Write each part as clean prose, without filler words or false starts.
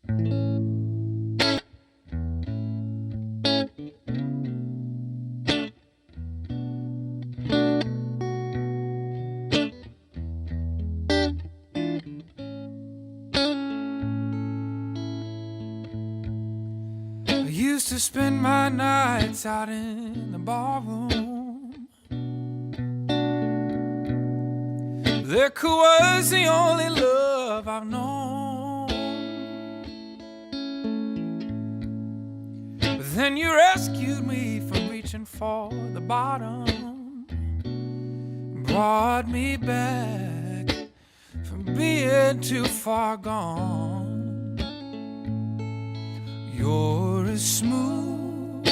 I used to spend my nights out in the barroom. Liquor was the only love I've known. But then you rescued me from reaching for the bottom, brought me back from being too far gone. You're as smooth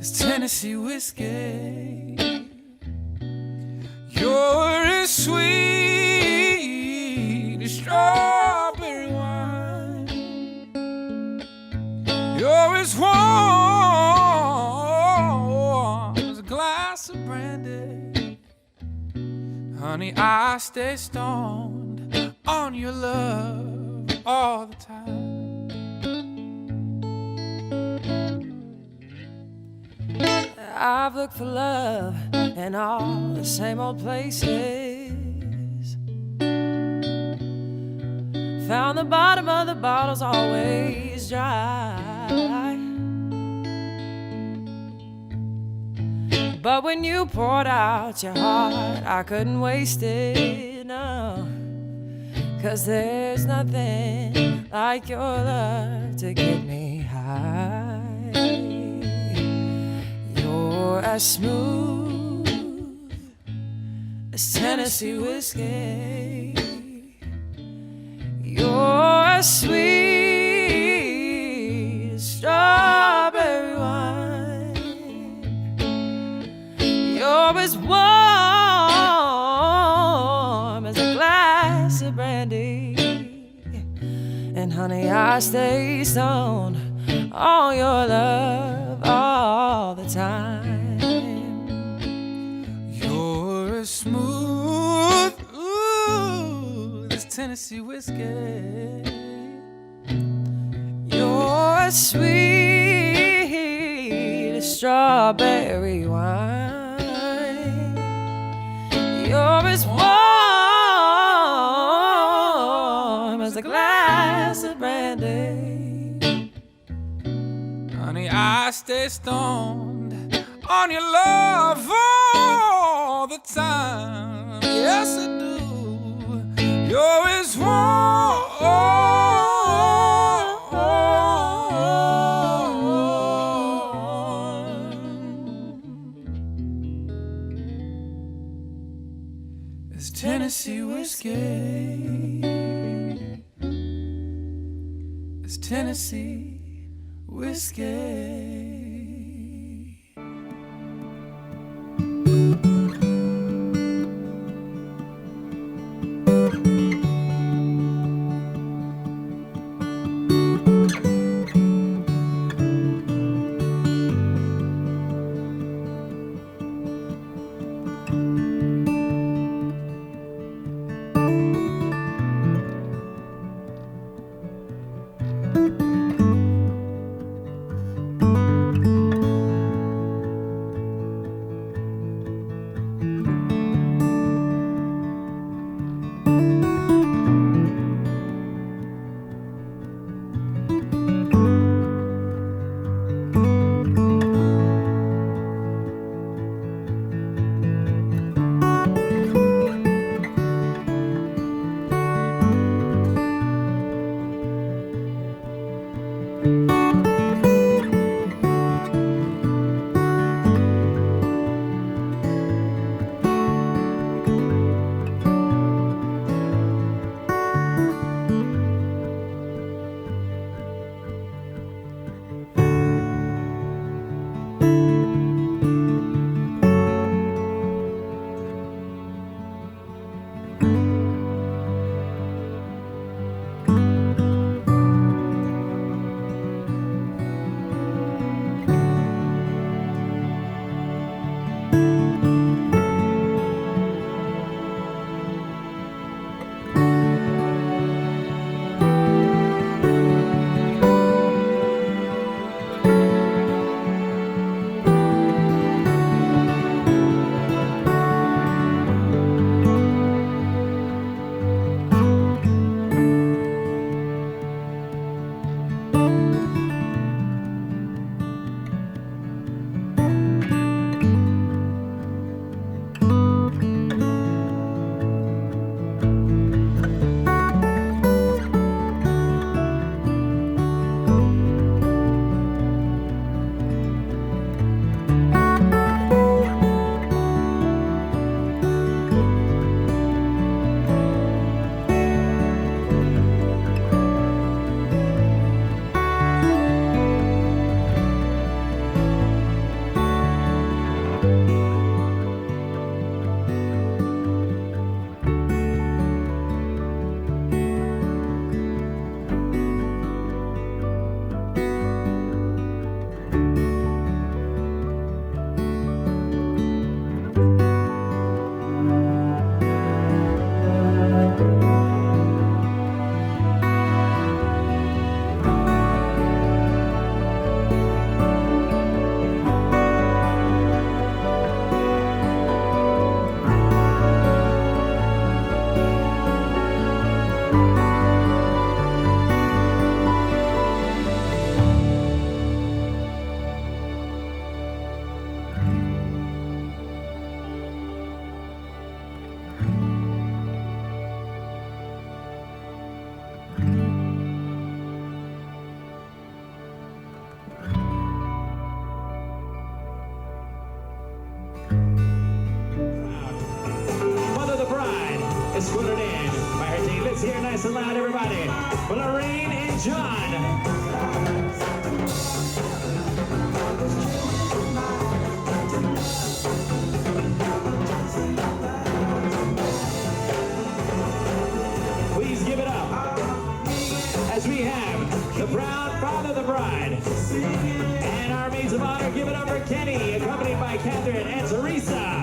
as Tennessee whiskey. You're as sweet as strawberry wine. You're as warm as a glass of brandy. Honey, I stay stoned on your love all the time. I've looked for love in all the same old places. Found the bottom of the bottle's always dry. But when you poured out your heart, I couldn't waste it, no. 'Cause there's nothing like your love to get me high. You're as smooth as Tennessee whiskey. You're as sweet as strawberry wine. You're as warm as a glass of brandy. And honey, I stay stoned on your love all the time. You're as smooth, ooh, as Tennessee whiskey. You're as sweet as strawberry wine. You're as warm as a glass of brandy. Honey, I stay stoned on your love all the time. Yes, I do. You're as warm as Tennessee whiskey. As Tennessee whiskey. Thursday. Let's hear it nice and loud, everybody. For Lorraine and John. Please give it up as we have the proud father of the bride and our maids of honor. Give it up for Kenny, accompanied by Catherine and Teresa.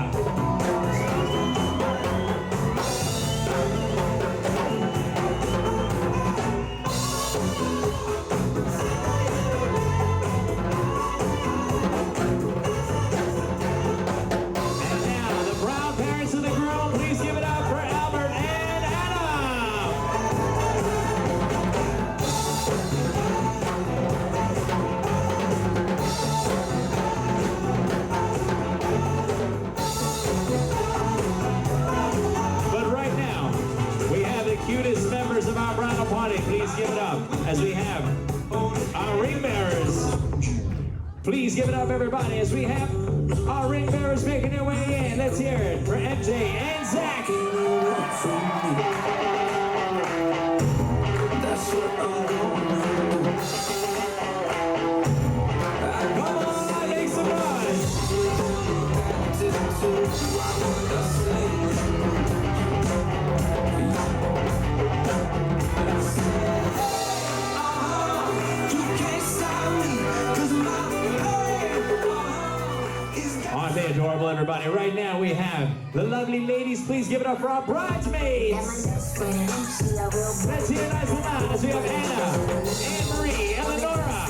Cutest members of our bridal party, please give it up as we have our ring bearers. Please give it up, everybody, as we have our ring bearers making their way in. Let's hear it for MJ and Zach. That's what I'm gonna do. Come on, make some noise. Aren't they adorable, everybody? Right now we have the lovely ladies. Please give it up for our bridesmaids. Let's hear it nice and loud as we have Anna, Anne-Marie, Eleonora,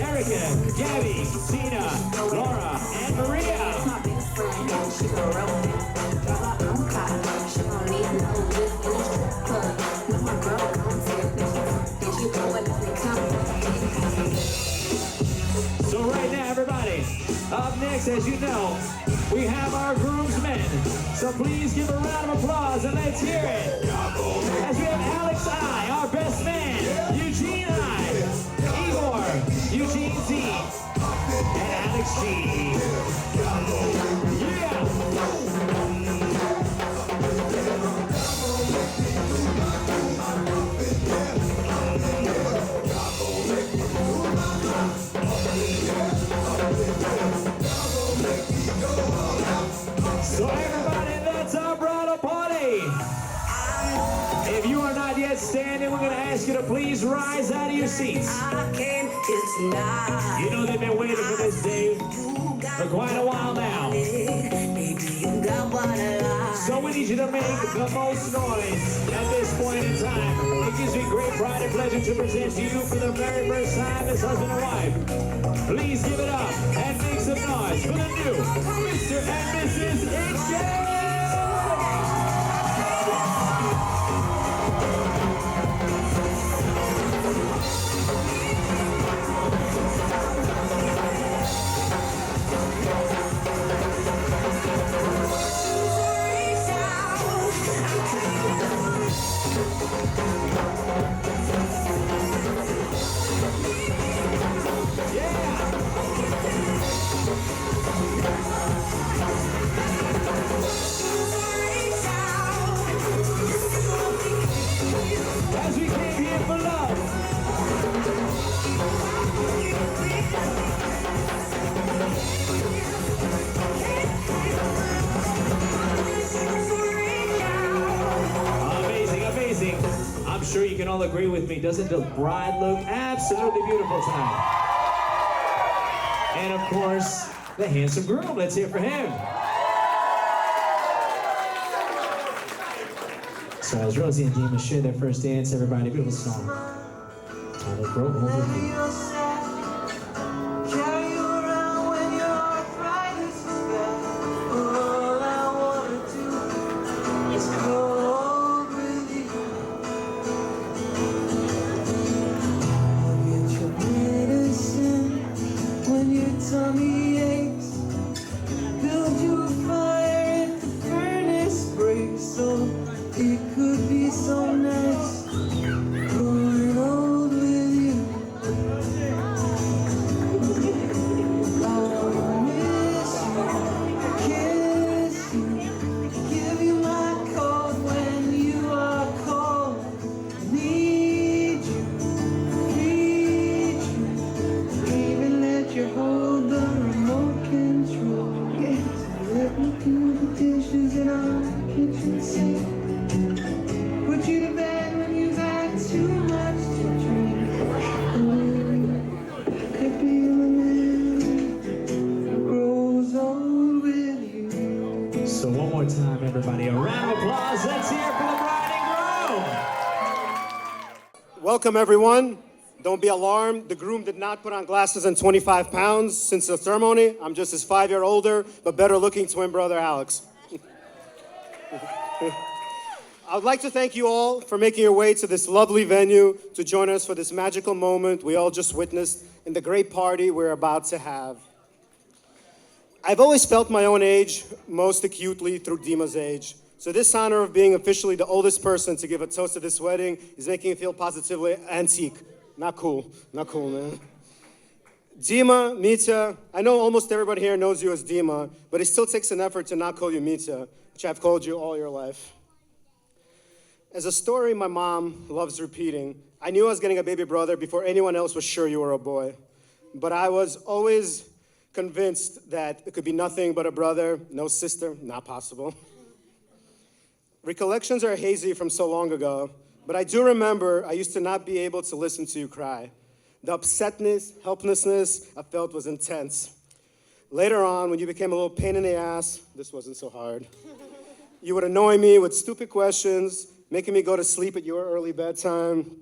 Erica, Gabby, Tina, Laura, and Maria. So right now, everybody, up next, as you know, we have our groomsmen. So please give a round of applause and let's hear it. As we have Alex I, our best man, Eugene I, Igor, Eugene Z, and Alex G. So everybody, that's our bridal party. If you are not yet standing, we're going to ask you to please rise out of your seats. You know they've been waiting for this day for quite a while now. So we need you to make the most noise at this point in time. It gives me great pride and pleasure to present to you for the very first time as husband and wife. Please give it up and make some noise for the new Mr. and Mrs. Exchange! As we came here for love. Amazing, amazing. I'm sure you can all agree with me. Doesn't the bride look absolutely beautiful tonight? And of course, the handsome groom. Let's hear for him. So as Rosie and Dima share their first dance, everybody, beautiful song. Titled Broke Over it could be so nice growing old with you. I wanna miss you, kiss you, give you my coat when you are cold. Welcome, everyone. Don't be alarmed. The groom did not put on glasses and 25 pounds since the ceremony. I'm just his 5-year older, but better looking twin brother, Alex. I would like to thank you all for making your way to this lovely venue to join us for this magical moment we all just witnessed in the great party we're about to have. I've always felt my own age most acutely through Dima's age. So this honor of being officially the oldest person to give a toast to this wedding is making me feel positively antique. Not cool, man. Dima, Mitya, I know almost everybody here knows you as Dima, but it still takes an effort to not call you Mitya, which I've called you all your life. As a story my mom loves repeating, I knew I was getting a baby brother before anyone else was sure you were a boy. But I was always convinced that it could be nothing but a brother, no sister, not possible. Recollections are hazy from so long ago, but I do remember I used to not be able to listen to you cry. The upsetness, helplessness I felt was intense. Later on, when you became a little pain in the ass, this wasn't so hard. You would annoy me with stupid questions, making me go to sleep at your early bedtime,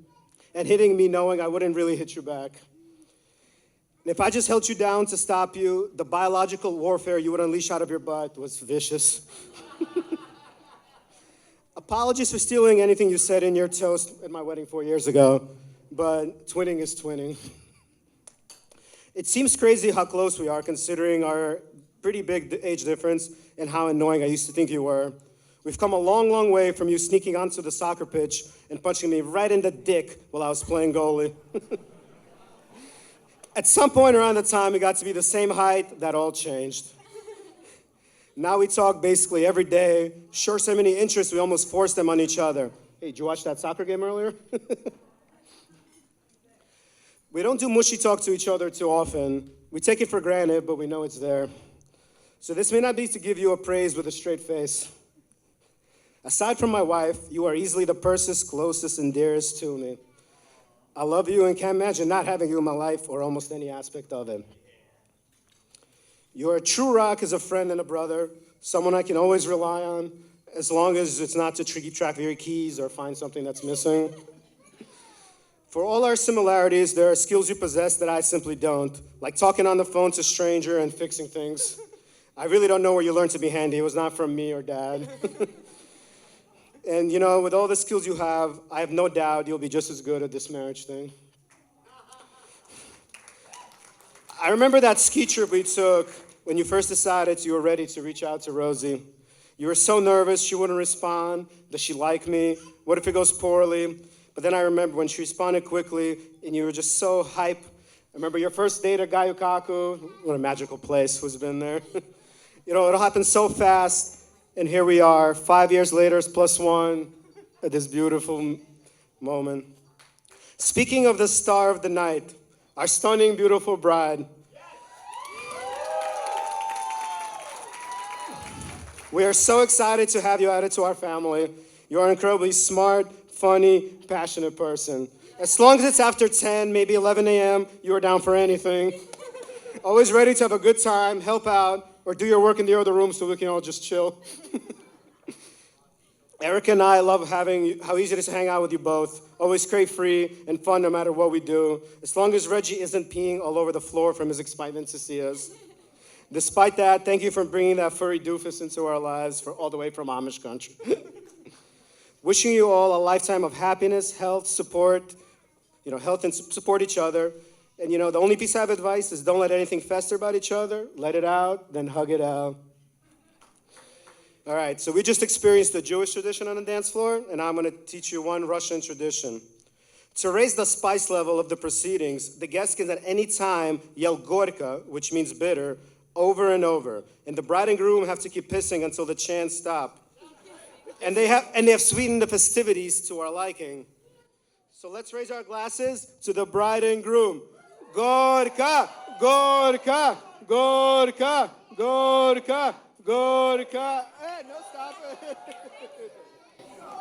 and hitting me knowing I wouldn't really hit you back. And if I just held you down to stop you, the biological warfare you would unleash out of your butt was vicious. Apologies for stealing anything you said in your toast at my wedding 4 years ago, but twinning is twinning. It seems crazy how close we are considering our pretty big age difference and how annoying I used to think you were. We've come a long, long way from you sneaking onto the soccer pitch and punching me right in the dick while I was playing goalie. At some point around the time we got to be the same height, that all changed. Now we talk basically every day, share so many interests we almost force them on each other. Hey, did you watch that soccer game earlier? We don't do mushy talk to each other too often. We take it for granted, but we know it's there. So this may not be to give you a praise with a straight face. Aside from my wife, you are easily the person closest and dearest to me. I love you and can't imagine not having you in my life or almost any aspect of it. You are a true rock as a friend and a brother, someone I can always rely on, as long as it's not to keep track of your keys or find something that's missing. For all our similarities, there are skills you possess that I simply don't, like talking on the phone to a stranger and fixing things. I really don't know where you learned to be handy. It was not from me or Dad. And you know, with all the skills you have, I have no doubt you'll be just as good at this marriage thing. I remember that ski trip we took when you first decided you were ready to reach out to Rosie. You were so nervous she wouldn't respond. Does she like me? What if it goes poorly? But then I remember when she responded quickly and you were just so hype. I remember your first date at Gayukaku. What a magical place. Who's been there? You know, it all happened so fast. And here we are, 5 years later, +1, at this beautiful moment. Speaking of the star of the night, our stunning, beautiful bride. We are so excited to have you added to our family. You are an incredibly smart, funny, passionate person. As long as it's after 10, maybe 11 a.m., you are down for anything. Always ready to have a good time, help out, or do your work in the other room so we can all just chill. Eric and I love how easy it is to hang out with you both. Always crate-free and fun no matter what we do. As long as Reggie isn't peeing all over the floor from his excitement to see us. Despite that, thank you for bringing that furry doofus into our lives all the way from Amish country. Wishing you all a lifetime of happiness, health, support, health and support each other. And the only piece of advice is don't let anything fester about each other. Let it out, then hug it out. All right, so we just experienced the Jewish tradition on the dance floor, and I'm going to teach you one Russian tradition. To raise the spice level of the proceedings, the guests can at any time yell gorka, which means bitter, over and over. And the bride and groom have to keep pissing until the chants stop. And they have sweetened the festivities to our liking. So let's raise our glasses to the bride and groom. Gorka, gorka, gorka, gorka, gorka. Hey, no, stop it.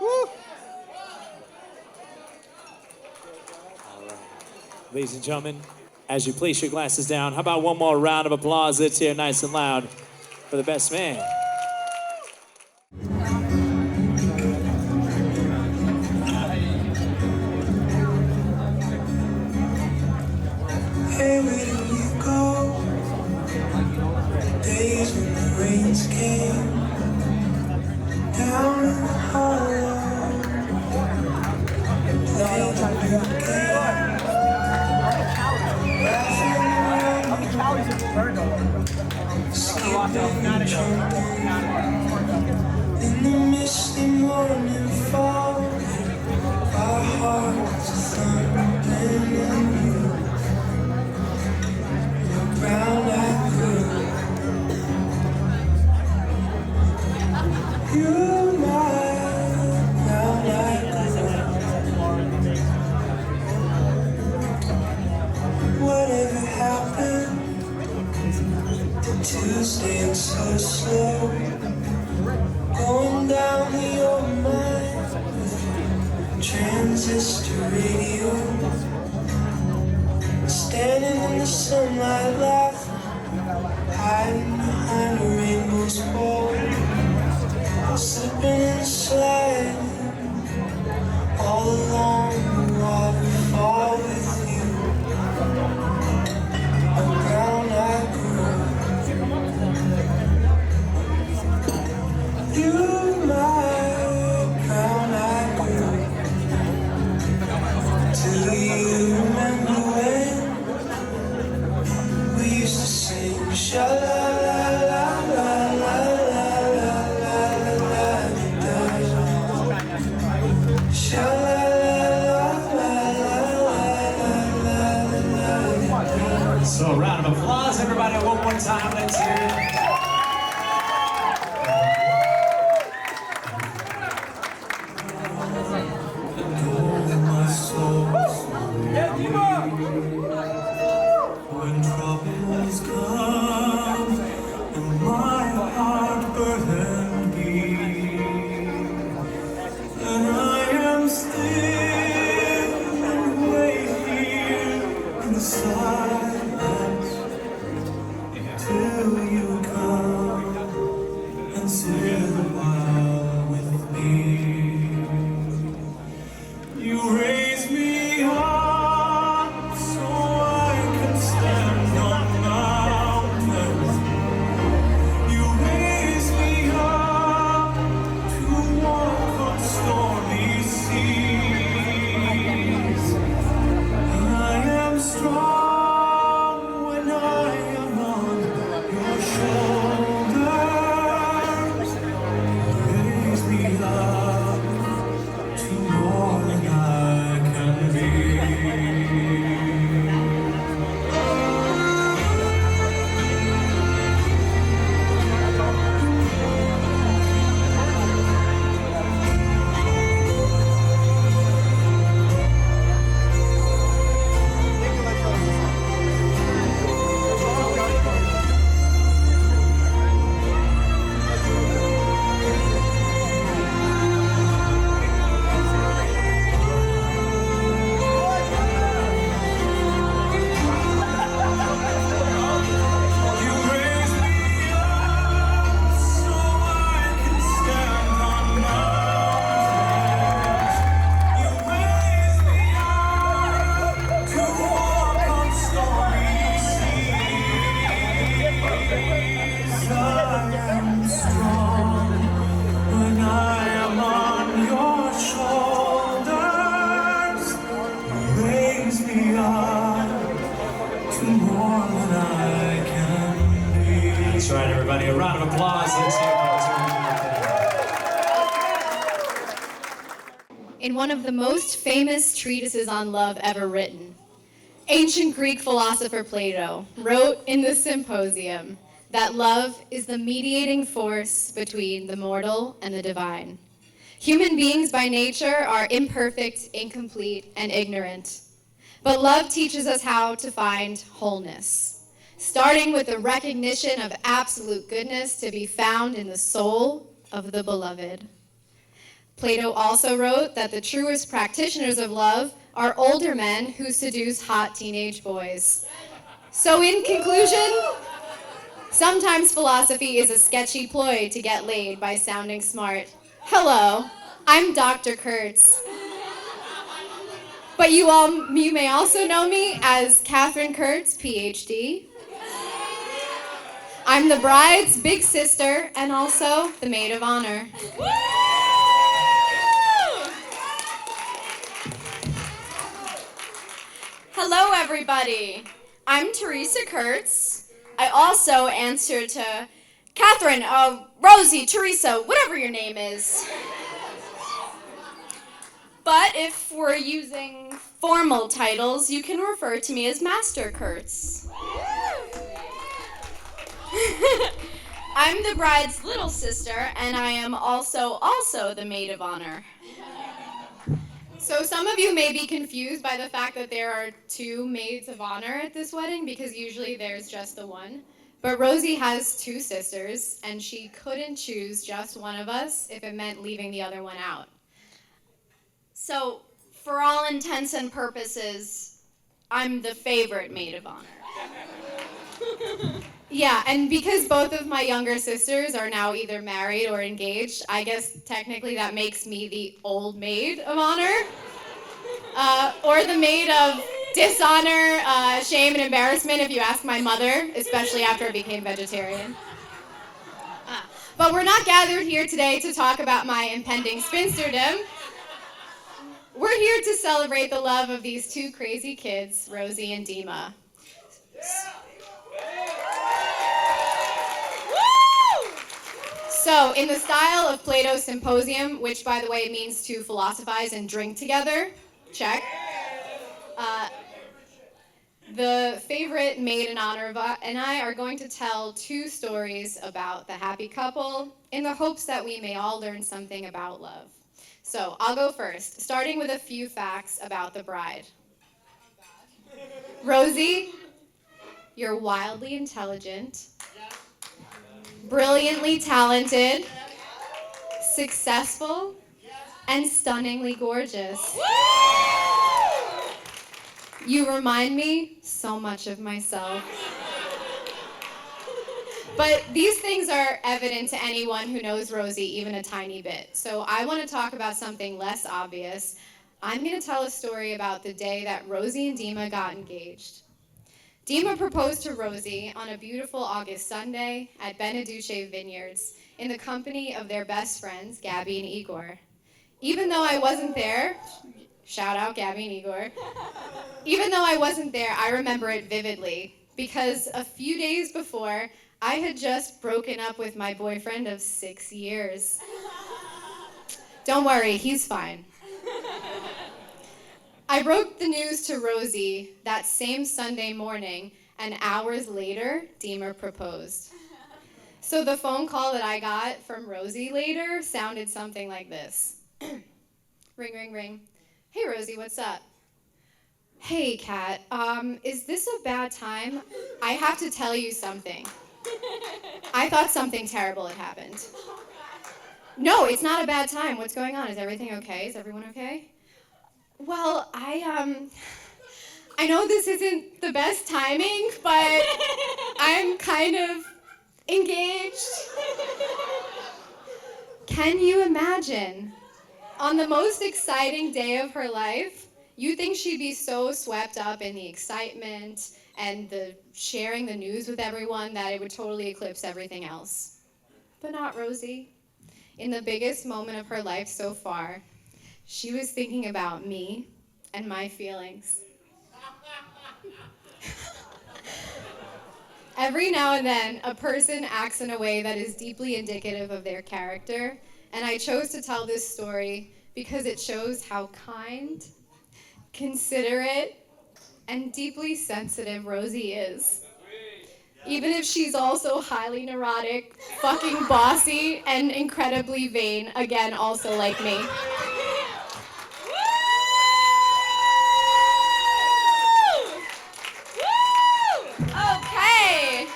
Woo. Ladies and gentlemen, as you place your glasses down, how about one more round of applause? Let's hear nice and loud for the best man. In the misty morning fog, our hearts are thumping in you. Your brown-eyed girl, you're my brown-eyed girl. Whatever happened to staying so slow? Going down your mind, transistor radio. Standing in the sunlight, laughing, hiding behind a rainbow's ball. Slipping and sliding, all along the waterfall with you. A brown-eyed girl. You're my brown-eyed girl. Do you remember when we used to sing sha-la-la-la-la-la-la-la-la-la-la-la? Sha-la-la-la-la-la-la-la-la-la-la. So a round of applause, everybody, one more time. Let's hear it. When troubles come and my heart burden be, and I am still and wait here in the silence till you come and share the while with me. You raise me up so I can stand on mountains. You raise me up to walk on stormy seas. I am strong when I am on your shoulders. Raise me up to more than I can be. You raise me up so I can stand on mountains. You raise me up to walk on stormy seas. I am strong when I am on your shoulders. You raise me up to more than I can be. That's right, everybody. A round of applause. Let's hear it. In one of the most famous treatises on love ever written, ancient Greek philosopher Plato wrote in the Symposium that love is the mediating force between the mortal and the divine. Human beings by nature are imperfect, incomplete, and ignorant. But love teaches us how to find wholeness, starting with the recognition of absolute goodness to be found in the soul of the beloved. Plato also wrote that the truest practitioners of love are older men who seduce hot teenage boys. So in conclusion, sometimes philosophy is a sketchy ploy to get laid by sounding smart. Hello, I'm Dr. Kurtz. But you may also know me as Catherine Kurtz, PhD. I'm the bride's big sister and also the maid of honor. everybody. I'm Teresa Kurtz. I also answer to Catherine, Rosie, Teresa, whatever your name is. But if we're using formal titles, you can refer to me as Master Kurtz. I'm the bride's little sister, and I am also the maid of honor. So some of you may be confused by the fact that there are two maids of honor at this wedding, because usually there's just the one. But Rosie has two sisters, and she couldn't choose just one of us if it meant leaving the other one out. So, for all intents and purposes, I'm the favorite maid of honor. Yeah, and because both of my younger sisters are now either married or engaged, I guess technically that makes me the old maid of honor. Or the maid of dishonor, shame, and embarrassment, if you ask my mother, especially after I became vegetarian. But we're not gathered here today to talk about my impending spinsterdom. We're here to celebrate the love of these two crazy kids, Rosie and Dima. So, in the style of Plato's Symposium, which, by the way, means to philosophize and drink together, check. The favorite maid in honor of and I are going to tell two stories about the happy couple in the hopes that we may all learn something about love. So, I'll go first, starting with a few facts about the bride. Rosie, you're wildly intelligent, brilliantly talented, successful, and stunningly gorgeous. You remind me so much of myself. But these things are evident to anyone who knows Rosie even a tiny bit. So I want to talk about something less obvious. I'm going to tell a story about the day that Rosie and Dima got engaged. Dima proposed to Rosie on a beautiful August Sunday at Beneduce Vineyards in the company of their best friends, Gabby and Igor. Even though I wasn't there, shout out Gabby and Igor, even though I wasn't there, I remember it vividly because a few days before, I had just broken up with my boyfriend of 6 years. Don't worry, he's fine. I broke the news to Rosie that same Sunday morning, and hours later, Dima proposed. So the phone call that I got from Rosie later sounded something like this. Ring, ring, ring. Hey, Rosie, what's up? Hey, Kat, is this a bad time? I have to tell you something. I thought something terrible had happened. No, it's not a bad time. What's going on? Is everything okay? Is everyone okay? Well, I know this isn't the best timing, but I'm kind of engaged. Can you imagine? On the most exciting day of her life, you think she'd be so swept up in the excitement and the sharing the news with everyone that it would totally eclipse everything else. But not Rosie. In the biggest moment of her life so far, she was thinking about me and my feelings. Every now and then, a person acts in a way that is deeply indicative of their character, and I chose to tell this story because it shows how kind, considerate, and deeply sensitive Rosie is. Even if she's also highly neurotic, fucking bossy, and incredibly vain, again, also like me. Okay.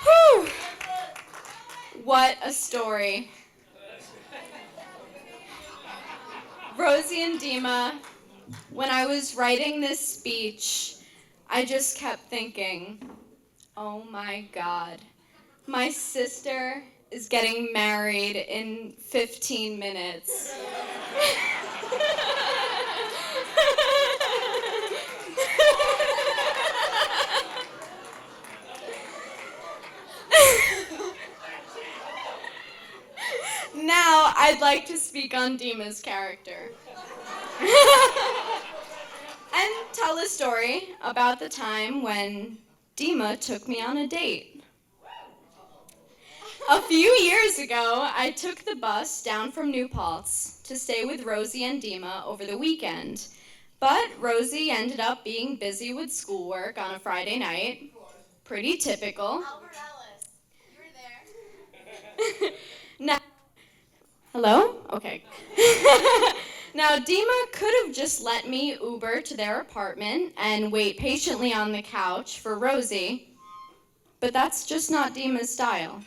Whew. What a story. Rosie and Dima, when I was writing this speech, I just kept thinking, oh my God, my sister is getting married in 15 minutes. Now, I'd like to speak on Dima's character. and tell a story about the time when Dima took me on a date. A few years ago, I took the bus down from New Paltz to stay with Rosie and Dima over the weekend. But Rosie ended up being busy with schoolwork on a Friday night. Pretty typical. Albert Ellis, you were there. Now, hello? Okay. Now, Dima could have just let me Uber to their apartment and wait patiently on the couch for Rosie, but that's just not Dima's style.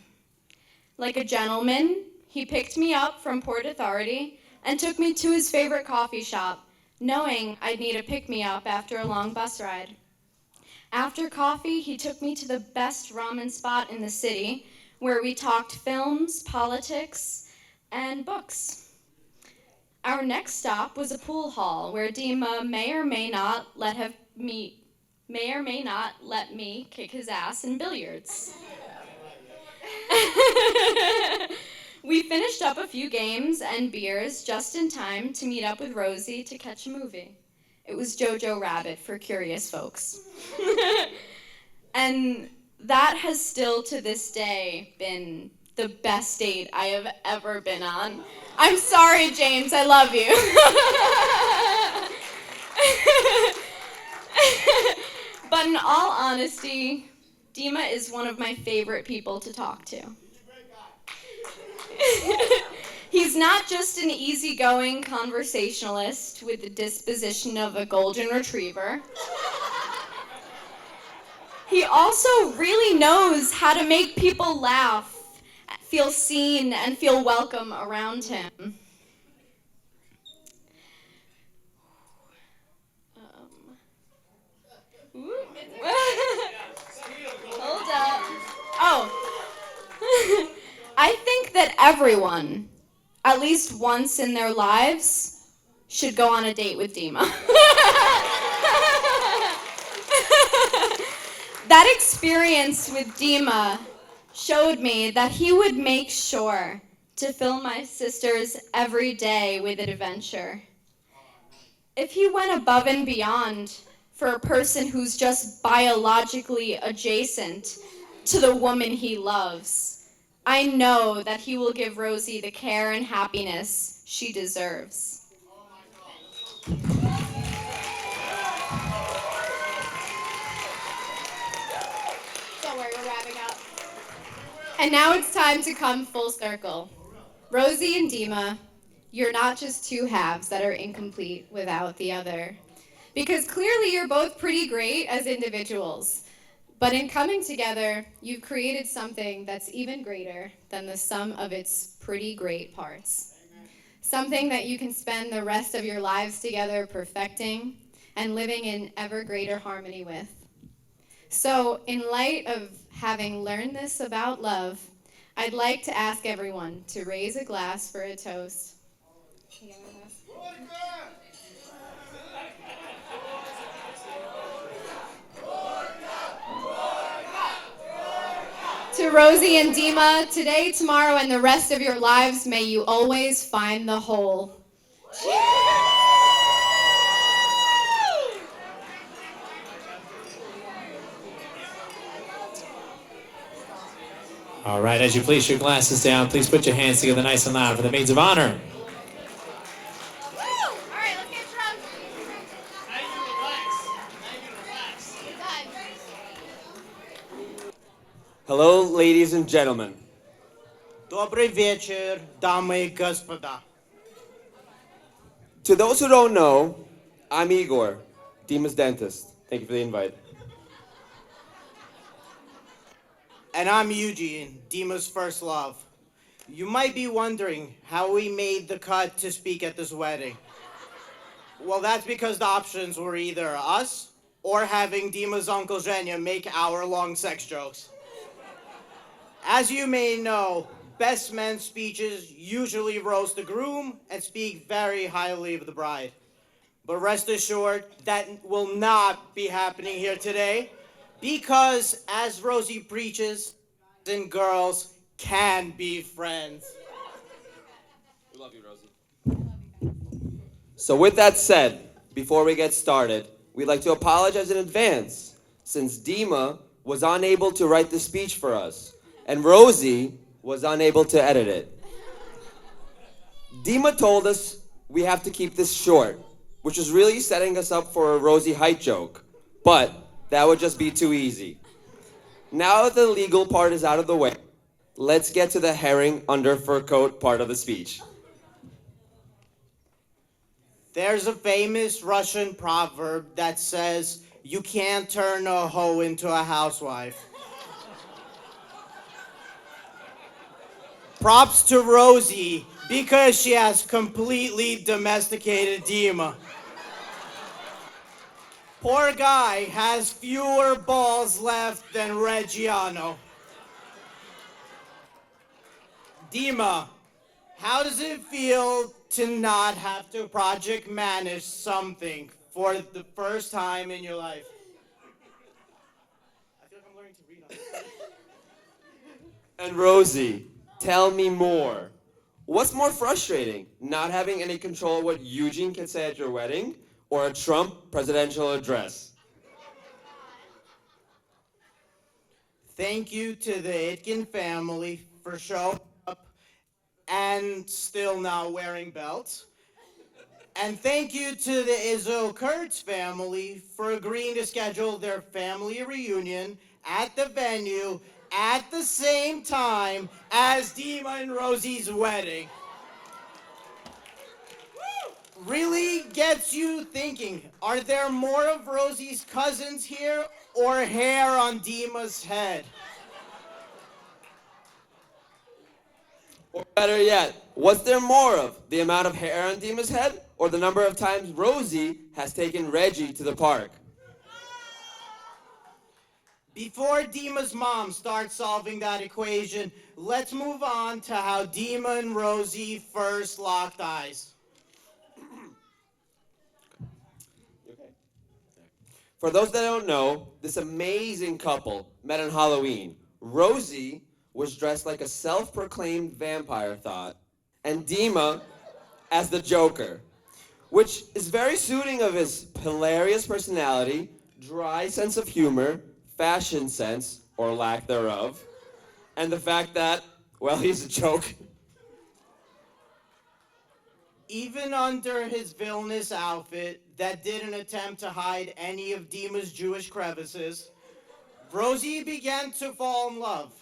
Like a gentleman, he picked me up from Port Authority and took me to his favorite coffee shop, knowing I'd need a pick-me-up after a long bus ride. After coffee, he took me to the best ramen spot in the city, where we talked films, politics, and books. Our next stop was a pool hall where Dima may or may not let me kick his ass in billiards. We finished up a few games and beers just in time to meet up with Rosie to catch a movie. It was Jojo Rabbit for curious folks. And that has still to this day been the best date I have ever been on. I'm sorry, James, I love you. But in all honesty, Dima is one of my favorite people to talk to. He's not just an easygoing conversationalist with the disposition of a golden retriever. He also really knows how to make people laugh, feel seen, and feel welcome around him. Hold up. Oh. I think that everyone, at least once in their lives, should go on a date with Dima. That experience with Dima showed me that he would make sure to fill my sister's every day with adventure. If he went above and beyond for a person who's just biologically adjacent to the woman he loves, I know that he will give Rosie the care and happiness she deserves. Don't worry, we're wrapping up. And now it's time to come full circle. Rosie and Dima, you're not just two halves that are incomplete without the other. Because clearly you're both pretty great as individuals. But in coming together, you've created something that's even greater than the sum of its pretty great parts. Something that you can spend the rest of your lives together perfecting and living in ever greater harmony with. So, in light of having learned this about love, I'd like to ask everyone to raise a glass for a toast. To Rosie and Dima, today, tomorrow, and the rest of your lives, may you always find the whole. All right, as you place your glasses down, please put your hands together nice and loud for the maids of honor. Hello, ladies and gentlemen. Добрый вечер, дамы и господа. To those who don't know, I'm Igor, Dima's dentist. Thank you for the invite. And I'm Eugene, Dima's first love. You might be wondering how we made the cut to speak at this wedding. Well, that's because the options were either us or having Dima's uncle Zhenya make hour-long sex jokes. As you may know, best men's speeches usually roast the groom and speak very highly of the bride. But rest assured, that will not be happening here today, because as Rosie preaches, guys and girls can be friends. We love you, Rosie. So with that said, before we get started, we'd like to apologize in advance since Dima was unable to write the speech for us and Rosie was unable to edit it. Dima told us we have to keep this short, which is really setting us up for a Rosie height joke, but that would just be too easy. Now that the legal part is out of the way, let's get to the herring under fur coat part of the speech. There's a famous Russian proverb that says, you can't turn a hoe into a housewife. Props to Rosie because she has completely domesticated Dima. Poor guy has fewer balls left than Reggiano. Dima, how does it feel to not have to project manage something for the first time in your life? I feel like I'm learning to read on this. And Rosie, tell me more. What's more frustrating, not having any control of what Eugene can say at your wedding, or a Trump presidential address? Thank you to the Itkin family for showing up and still not wearing belts. And thank you to the Izzo Kurtz family for agreeing to schedule their family reunion at the venue at the same time as Dima and Rosie's wedding. Really gets you thinking, are there more of Rosie's cousins here or hair on Dima's head? Or better yet, what's there more of? The amount of hair on Dima's head or the number of times Rosie has taken Reggie to the park? Before Dima's mom starts solving that equation, let's move on to how Dima and Rosie first locked eyes. For those that don't know, this amazing couple met on Halloween. Rosie was dressed like a self-proclaimed vampire thought, and Dima as the Joker, which is very suiting of his hilarious personality, dry sense of humor, fashion sense, or lack thereof, and the fact that, well, he's a joke. Even under his villainous outfit that didn't attempt to hide any of Dima's Jewish crevices, Rosie began to fall in love.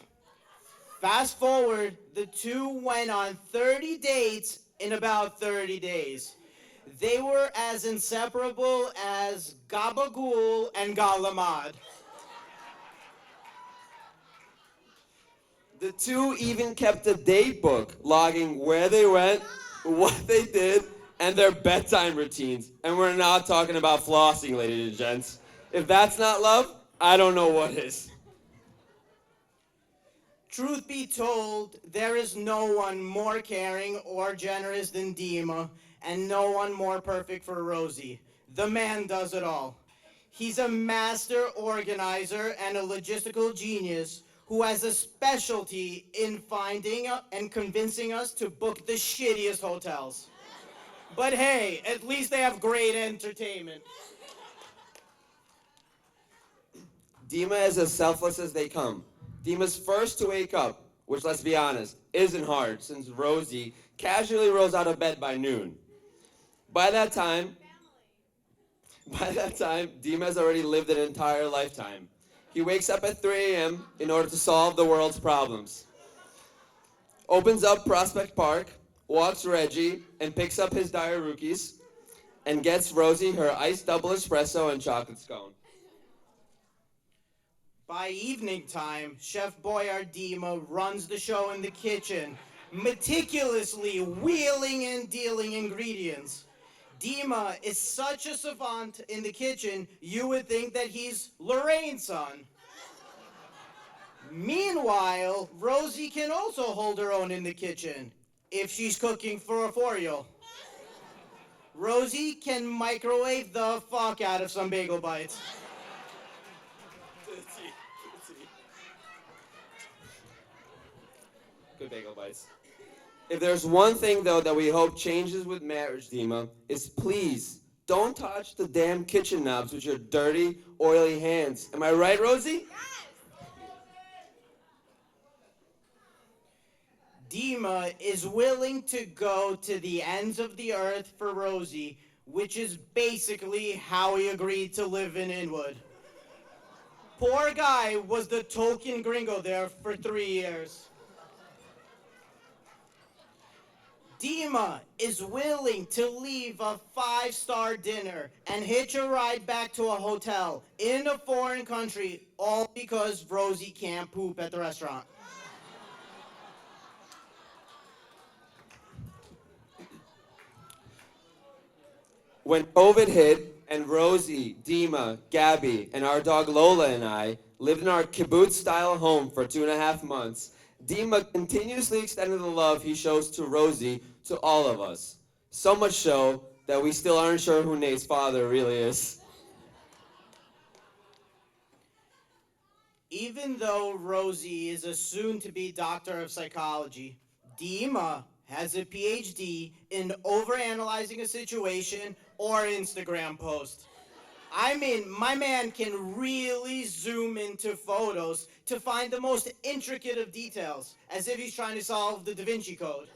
Fast forward, the two went on 30 dates in about 30 days. They were as inseparable as Gabagool and Galamad. The two even kept a date book, logging where they went, what they did, and their bedtime routines. And we're not talking about flossing, ladies and gents. If that's not love, I don't know what is. Truth be told, there is no one more caring or generous than Dima, and no one more perfect for Rosie. The man does it all. He's a master organizer and a logistical genius who has a specialty in finding and convincing us to book the shittiest hotels. But hey, at least they have great entertainment. Dima is as selfless as they come. Dima's first to wake up, which, let's be honest, isn't hard since Rosie casually rolls out of bed by noon. By that time, Dima has already lived an entire lifetime. He wakes up at 3 a.m. in order to solve the world's problems. Opens up Prospect Park, walks Reggie, and picks up his dire rookies, and gets Rosie her iced double espresso and chocolate scone. By evening time, Chef Boyardee runs the show in the kitchen, meticulously wheeling and dealing ingredients. Dima is such a savant in the kitchen, you would think that he's Lorraine's son. Meanwhile, Rosie can also hold her own in the kitchen, if she's cooking for a 4-year-old. Rosie can microwave the fuck out of some bagel bites. Good bagel bites. If there's one thing, though, that we hope changes with marriage, Dima, is please Don't touch the damn kitchen knobs with your dirty, oily hands. Am I right, Rosie? Dima is willing to go to the ends of the earth for Rosie, which is basically how he agreed to live in Inwood. Poor guy was the token gringo there for 3 years. Dima is willing to leave a 5-star dinner and hitch a ride back to a hotel in a foreign country, all because Rosie can't poop at the restaurant. When COVID hit and Rosie, Dima, Gabby, and our dog Lola and I lived in our kibbutz-style home for 2.5 months, Dima continuously extended the love he shows to Rosie to all of us. So much so that we still aren't sure who Nate's father really is. Even though Rosie is a soon-to-be doctor of psychology, Dima has a PhD in overanalyzing a situation or Instagram post. I mean, my man can really zoom into photos to find the most intricate of details, as if he's trying to solve the Da Vinci Code.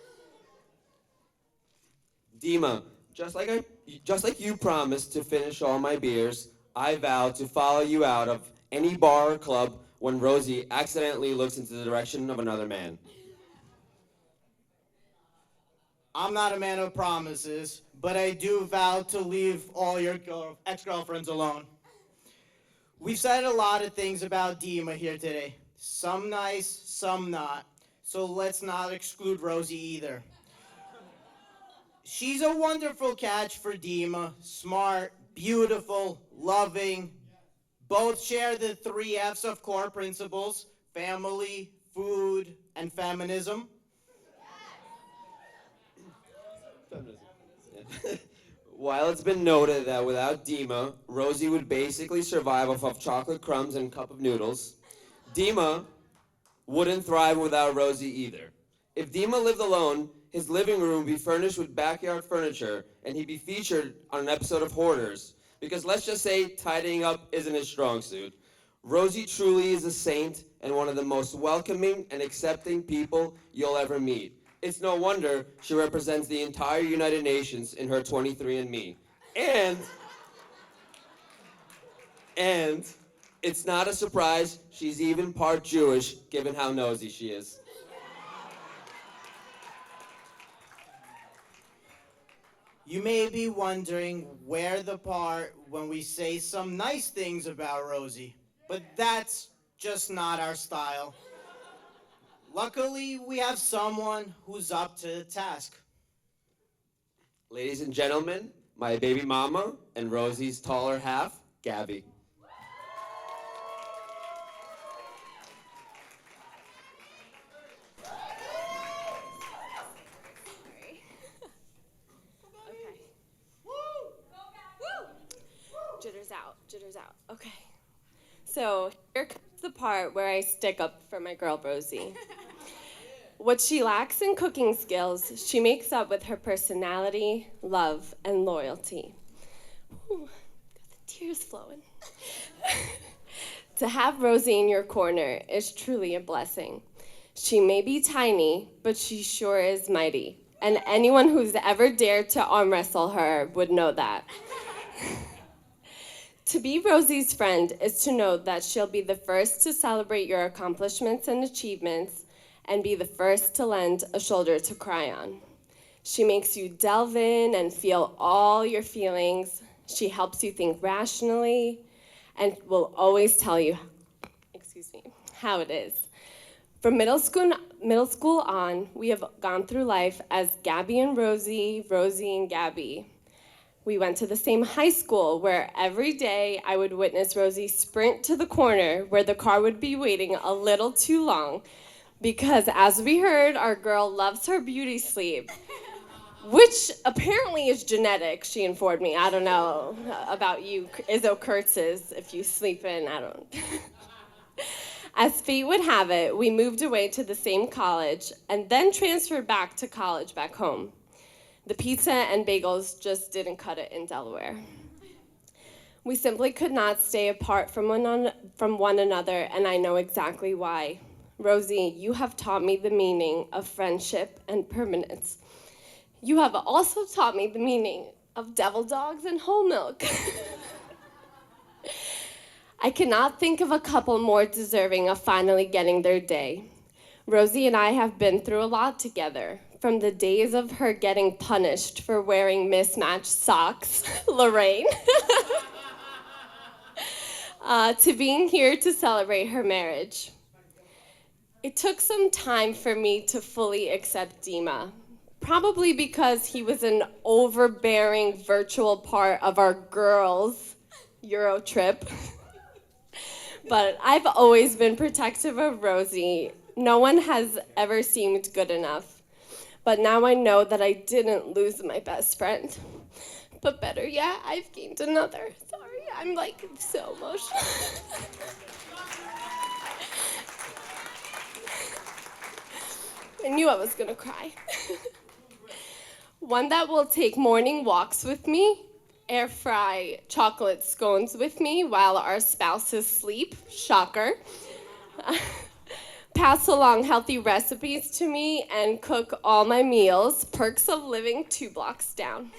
Dima, just like you promised to finish all my beers, I vow to follow you out of any bar or club when Rosie accidentally looks into the direction of another man. I'm not a man of promises, but I do vow to leave all your ex-girlfriends alone. We've said a lot of things about Dima here today. Some nice, some not. So let's not exclude Rosie either. She's a wonderful catch for Dima. Smart, beautiful, loving. Both share the 3 F's of core principles: family, food, and feminism. While it's been noted that without Dima, Rosie would basically survive off of chocolate crumbs and a cup of noodles, Dima wouldn't thrive without Rosie either. If Dima lived alone, his living room would be furnished with backyard furniture, and he'd be featured on an episode of Hoarders. Because let's just say tidying up isn't his strong suit. Rosie truly is a saint and one of the most welcoming and accepting people you'll ever meet. It's no wonder she represents the entire United Nations in her 23andMe. And it's not a surprise she's even part Jewish, given how nosy she is. You may be wondering where the part when we say some nice things about Rosie, but that's just not our style. Luckily, we have someone who's up to the task. Ladies and gentlemen, my baby mama and Rosie's taller half, Gabby. Jitters out. Okay. So here comes the part where I stick up for my girl Rosie. What she lacks in cooking skills, she makes up with her personality, love, and loyalty. Ooh, got the tears flowing. To have Rosie in your corner is truly a blessing. She may be tiny, but she sure is mighty. And anyone who's ever dared to arm wrestle her would know that. To be Rosie's friend is to know that she'll be the first to celebrate your accomplishments and achievements and be the first to lend a shoulder to cry on. She makes you delve in and feel all your feelings. She helps you think rationally and will always tell you, how it is. From middle school on, we have gone through life as Gabby and Rosie, Rosie and Gabby. We went to the same high school where every day I would witness Rosie sprint to the corner where the car would be waiting a little too long because, as we heard, our girl loves her beauty sleep, which apparently is genetic, she informed me. I don't know about you, Izzo Kurtz's, if you sleep in, I don't. As fate would have it, we moved away to the same college and then transferred back to college back home. The pizza and bagels just didn't cut it in Delaware. We simply could not stay apart from one another, and I know exactly why. Rosie, you have taught me the meaning of friendship and permanence. You have also taught me the meaning of devil dogs and whole milk. I cannot think of a couple more deserving of finally getting their day. Rosie and I have been through a lot together, from the days of her getting punished for wearing mismatched socks, Lorraine, to being here to celebrate her marriage. It took some time for me to fully accept Dima, probably because he was an overbearing virtual part of our girls' Euro trip. But I've always been protective of Rosie. No one has ever seemed good enough. But now I know that I didn't lose my best friend. But better yet, I've gained another. Sorry, I'm like so emotional. I knew I was gonna cry. One that will take morning walks with me, air fry chocolate scones with me while our spouses sleep, shocker. Pass along healthy recipes to me and cook all my meals, perks of living 2 blocks down.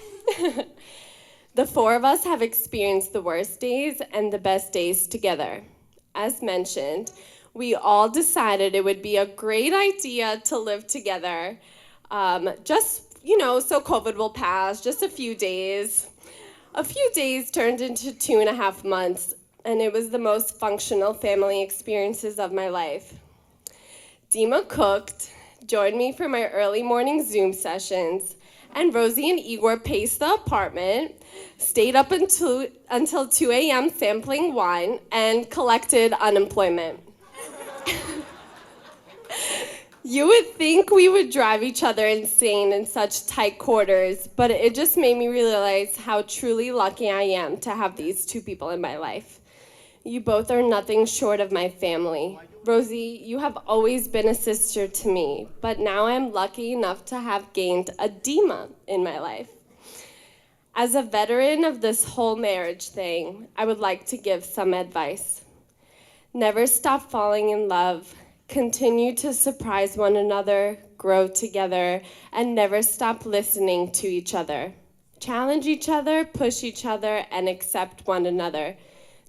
The 4 of us have experienced the worst days and the best days together. As mentioned, we all decided it would be a great idea to live together, so COVID will pass, just a few days. A few days turned into 2.5 months, and it was the most functional family experiences of my life. Dima cooked, joined me for my early morning Zoom sessions, and Rosie and Igor paced the apartment, stayed up until 2 a.m. sampling wine, and collected unemployment. You would think we would drive each other insane in such tight quarters, but it just made me realize how truly lucky I am to have these 2 people in my life. You both are nothing short of my family. Rosie, you have always been a sister to me, but now I'm lucky enough to have gained a Dima in my life. As a veteran of this whole marriage thing, I would like to give some advice. Never stop falling in love. Continue to surprise one another, grow together, and never stop listening to each other. Challenge each other, push each other, and accept one another.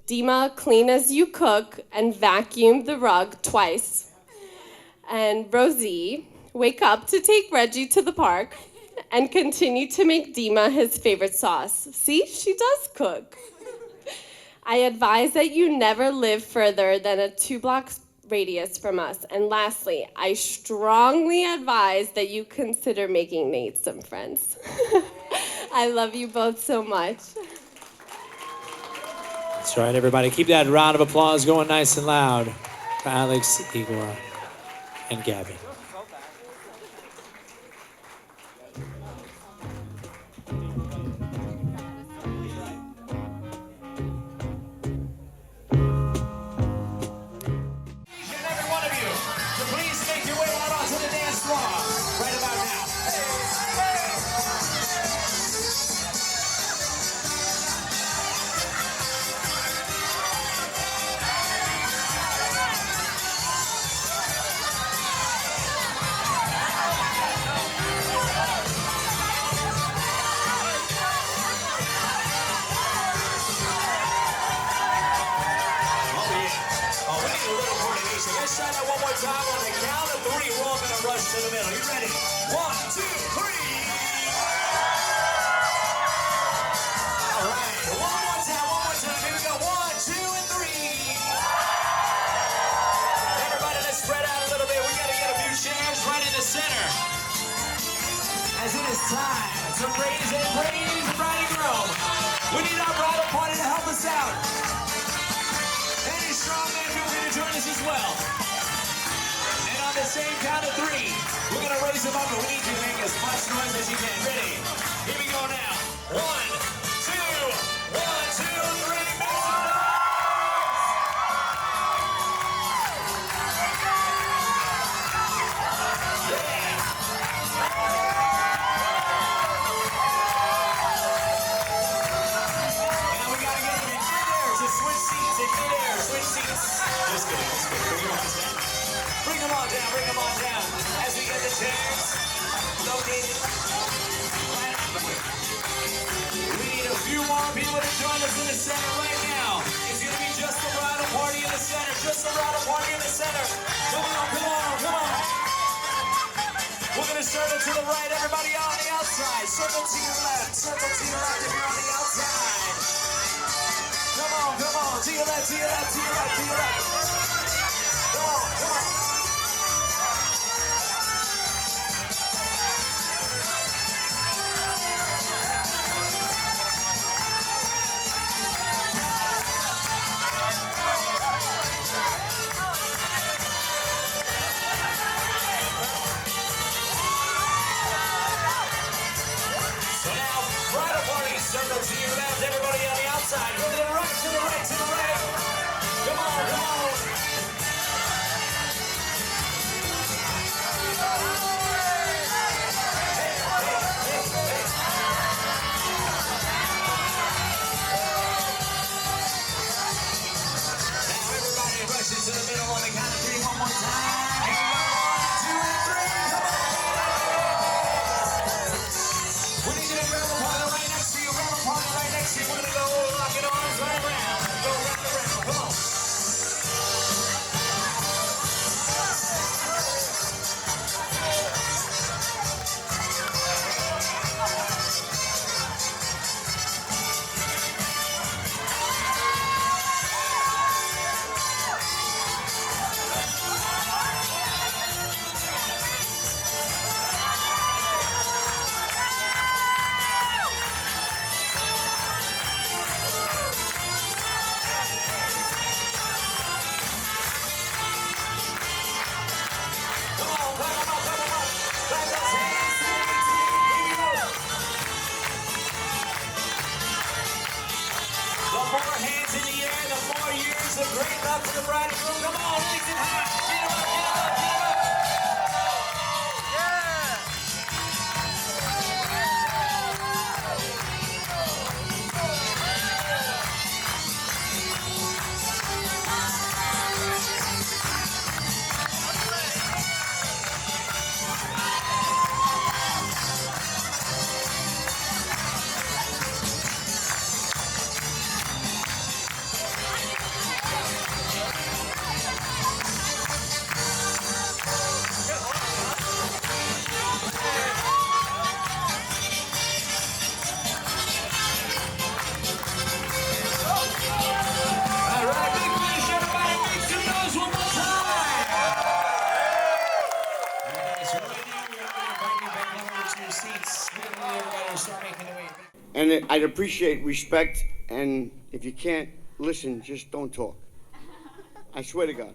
Dima, clean as you cook and vacuum the rug twice. And Rosie, wake up to take Reggie to the park and continue to make Dima his favorite sauce. See, she does cook. I advise that you never live further than a 2 blocks radius from us. And lastly, I strongly advise that you consider making Nate some friends. I love you both so much. That's right, everybody. Keep that round of applause going nice and loud for Alex, Igor, and Gabby. As it is time to raise and praise the bride and groom. We need our bridal party to help us out. Any strong man feel free to join us as well. And on the same count of 3, we're gonna raise them up, but we need you to make as much noise as you can. Ready? Here we go now. 1, 2, 1, 2, 3, make some noise! Yeah! center right now. It's gonna be just the bridal party in the center. Just the bridal party in the center. Come on, come on, come on. We're gonna circle to the right. Everybody on the outside. Circle to your left. Circle to your left if you're on the outside. Come on, come on. To your left, to your left, to your right, to your right. Come on, come on. So now, bridal party, circle to your left, everybody on the outside. Go to the right, to the right, to the right. Come on, come on. Now everybody rush into the middle on the count of three, one more time. Here we go. 1, 2, and 3, come on. We need you to grab a partner right next to you, grab a partner right next to you. We're gonna go locking arms right around. Go round and round, come on. Come on, clap 'em up, clap 'em up. Clap those hands. 3, 2, here we go. The more hands in the air, the more years of great love for the bride and groom. Come on, legs in high. Get 'em up, get 'em up, get 'em up. All right, big finish, everybody. Make some noise one more time. Okay, so right now we're going to invite you back over to your seats. Everybody will start making their way back. And I'd appreciate respect, and if you can't listen, just don't talk. I swear to God.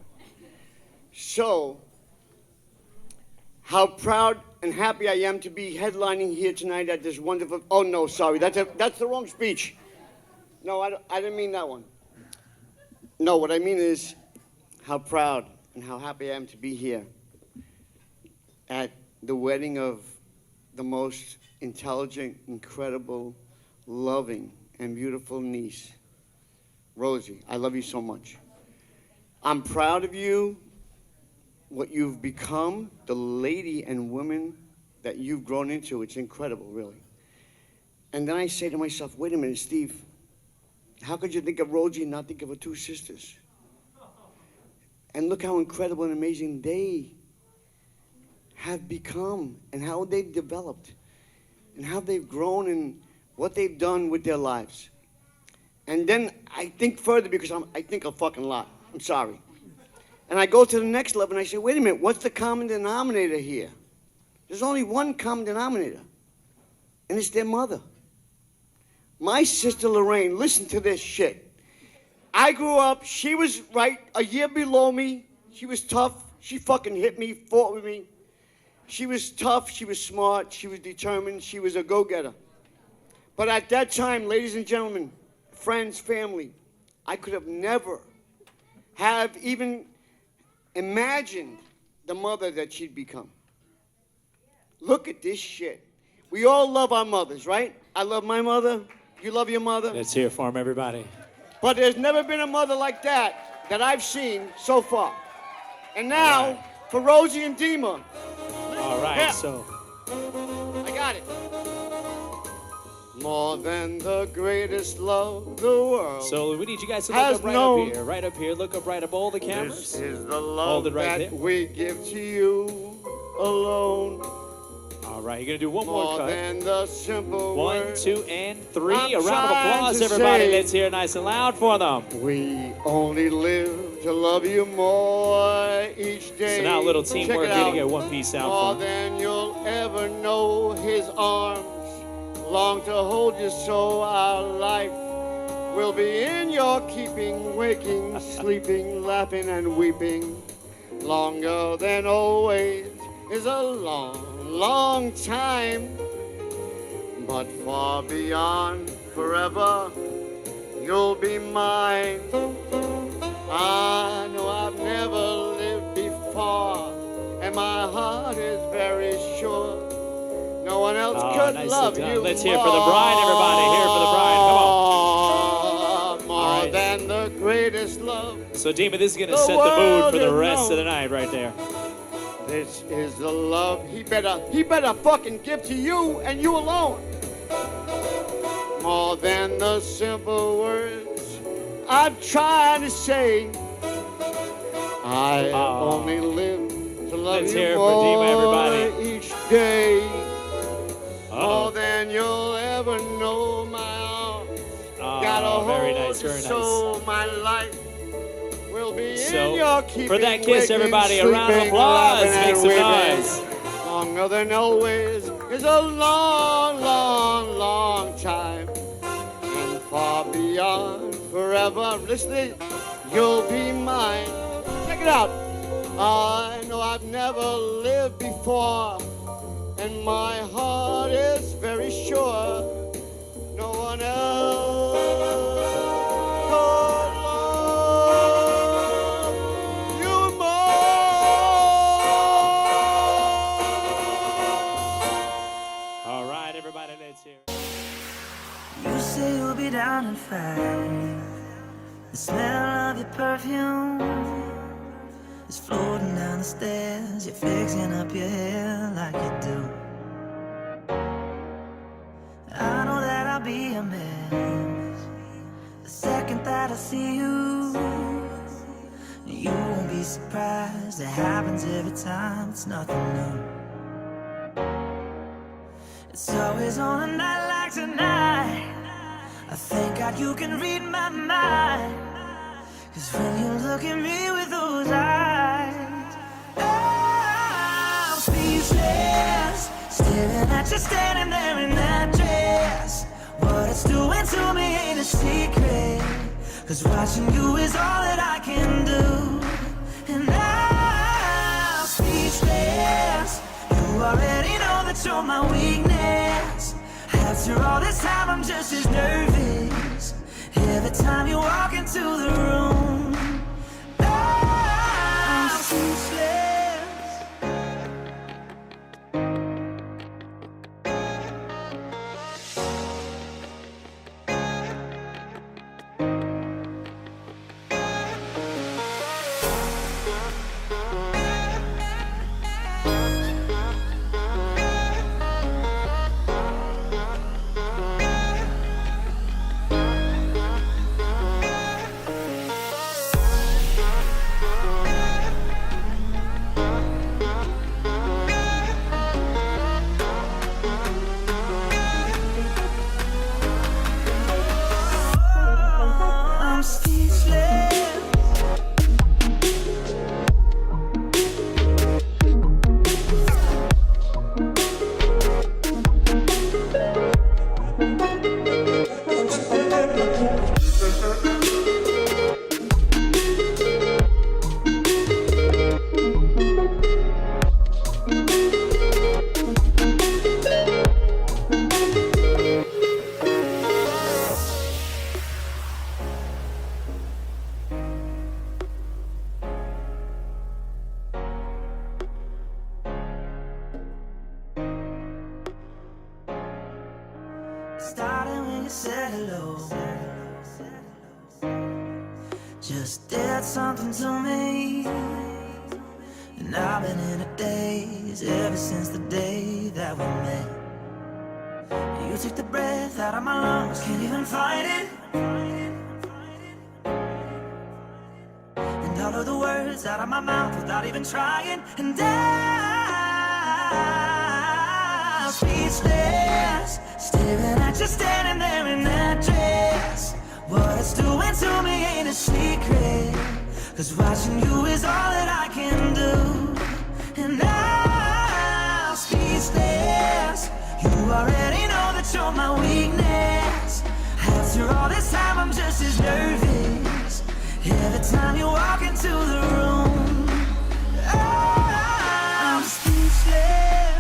So, how proud and happy I am to be headlining here tonight at this wonderful. Oh no, sorry, that's the wrong speech. No, I didn't mean that one. No, what I mean is how proud and how happy I am to be here at the wedding of the most intelligent, incredible, loving, and beautiful niece, Rosie. I love you so much. I'm proud of you, what you've become, the lady and woman that you've grown into. It's incredible, really. And then I say to myself, wait a minute, Steve, how could you think of Rosie and not think of her two sisters? And look how incredible and amazing they have become, and how they've developed, and how they've grown, and what they've done with their lives. And then I think further, because I think a fucking lot. I'm sorry. And I go to the next level and I say, wait a minute, what's the common denominator here? There's only one common denominator, and it's their mother. My sister Lorraine, listen to this shit. I grew up, she was right a year below me. She was tough. She fucking hit me, fought with me. She was tough, she was smart, she was determined, she was a go-getter. But at that time, ladies and gentlemen, friends, family, I could have never have even imagined the mother that she'd become. Look at this shit. We all love our mothers, right? I love my mother. You love your mother. Let's hear it for him, everybody. But there's never been a mother like that I've seen so far. And now, for Rosie and Dima. All right, Yeah. so I got it. more than the greatest love the world. So we need you guys to has look up right known. up here. Right up here. Look up right up all the cameras. This is the love Hold it right that there. we give to you alone. All right, you're going to do one more More cut. than the simple 1, word 2, and 3. I'm A round of trying applause, to everybody. say. Let's hear it nice and loud for them. We only live to love you more each day. So now a little Check teamwork it here to out. get one piece out More for than you'll ever know, his arms long to hold you so our life will be in your keeping, waking, sleeping, laughing and weeping. Longer than always is a long, long time, but far beyond forever, you'll be mine. I know I've never lived before, and my heart is very sure no one else could nicely love done. you. Let's hear for the bride, everybody. Hear for the bride. Come on. More All right. than the greatest love. So, Dima, this is going to The set the mood world for the has rest known. of the night right there. This is the love he better fucking give to you and you alone. More than the simple words I'm trying to say. I only live to love Let's you hear it for Dima, more everybody. each day. Uh-oh. More than you'll ever know, my arms. Gotta Oh, very hold nice, you very nice. so my life will be in So, your keeping. for that kiss, waking, everybody, a round of sleeping, applause. laughing, Make and some weeping. noise. Longer than always is a long, long, long time. And far beyond forever, listen, you'll be mine. Check it out. I know I've never lived before, and my heart is very sure no one else could love you more. All right, everybody, let's hear it. You say you'll be down in 5. The smell of your perfume is floating down the stairs. You're fixing up your hair like you do. I know that I'll be a mess the second that I see you. You won't be surprised. It happens every time. It's nothing new. It's always on a night like tonight. I thank God you can read my mind. 'Cause when you look at me with those eyes, I'm speechless, staring at you standing there in that dress. What it's doing to me ain't a secret, 'cause watching you is all that I can do. And I'm speechless. You already know that you're my weakness. After all this time I'm just as nervous every time you walk into the room. I'm speechless. I'm speechless. Starting when you said hello, just did something to me. And I've been in a daze ever since the day that we met. You took the breath out of my lungs, can't even fight it. And all of the words out of my mouth without even trying. And I'm speechless, staring at you standing there in that dress. What it's doing to me ain't a secret, 'cause watching you is all that I can do. And I'm speechless. You already know that you're my weakness. After all this time I'm just as nervous every time you walk into the room. I'm speechless.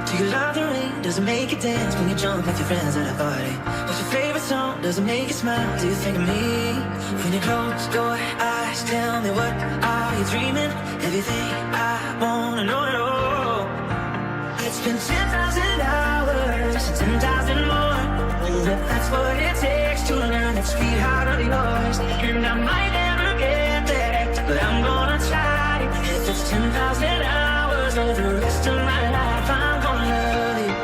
Do you love the rain? Does it make you dance when you jump with your friends at a party? What's your favorite song? Does it make you smile? Do you think of me? When you close your eyes, tell me what are you dreaming? Everything I wanna know at all. It's been 10,000 hours, 10,000 more. If that's what it takes to learn that sweetheart of yours. And I might never get there, but I'm gonna try. If it's 10,000 hours or the rest of my life, I'm gonna love you.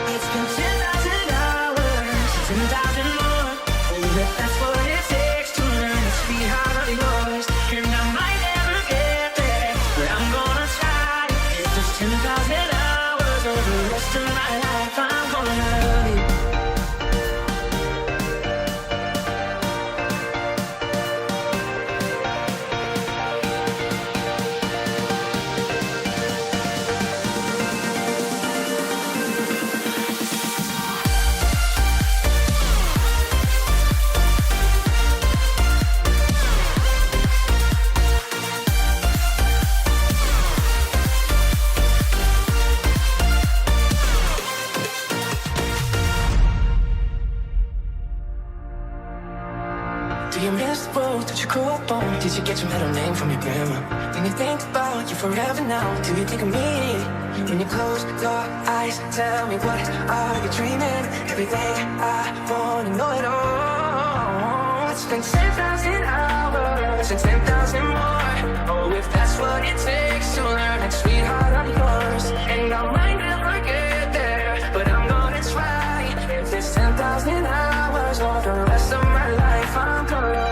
It's been 10,000 hours, 10,000 more. If that's what it takes to learn the sweetheart of yours. And I might never get there, but I'm gonna try. If it's 10,000 hours or the rest of my life, I'm gonna love you. Do you miss the road that you grew up on? Did you get your middle name from your grandma? When you think about you forever now, do you think of me? When you close your eyes, tell me what are you dreaming? Everything I wanna know it all. It's been 10,000 hours and 10,000 more. Oh, if that's what it takes to learn that sweetheart of yours. And I might never get there, but I'm gonna try. If it's 10,000 hours or the rest of my life, I'm gonna love.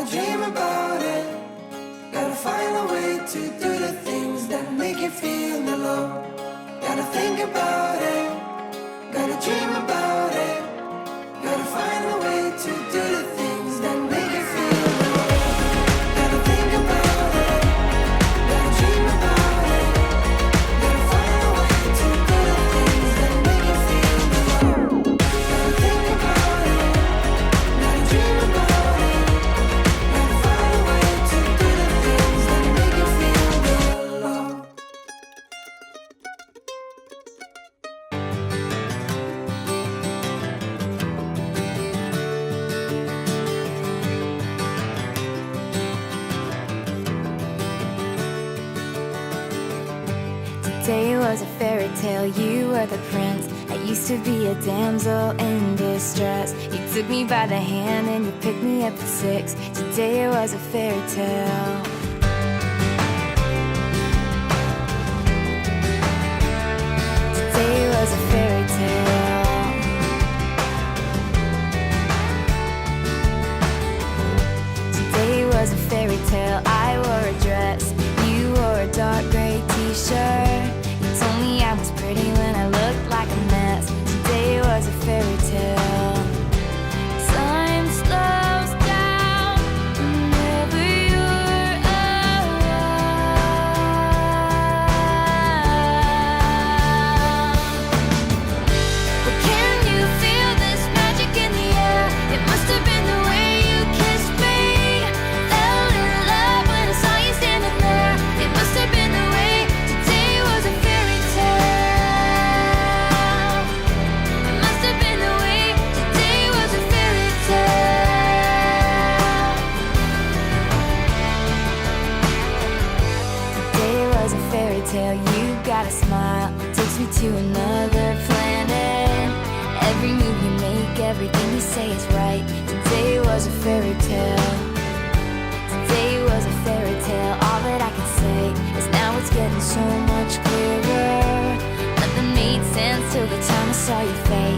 Gotta dream about it. Gotta find a way to do the things that make you feel the love. Gotta think about it. Gotta dream about it. Gotta find a way to do the things that make you feel the love. Gotta think about it. Gotta dream about it. Gotta find a way to do the things that make you feel the love. Gotta think about it. Gotta dream about it. Gotta find a way to do the things that make you feel the love. Today was a fairy tale, you were the prince. I used to be a damsel in distress. You took me by the hand and you picked me up at 6. Today was a fairy tale. Today was a fairy tale. Today was a fairy tale. I wore a dress, you wore a dark gray t-shirt. You told me I was pretty when I looked like a mess. Today was a fairy tale. Time slows down whenever you're around. But can you feel this magic in the air? It must have been the way you kissed me. Fell in love when I saw you standing there. It must have been the way. Today was a fairy tale. It must have been the way. Today was a fairy tale. Today was a fairy tale. You got a smile, takes me to another planet. Every move you make, everything you say is right. Today was a fairy tale. Today was a fairy tale. All that I can say is now it's getting so much clearer. Nothing made sense till the time I saw your face.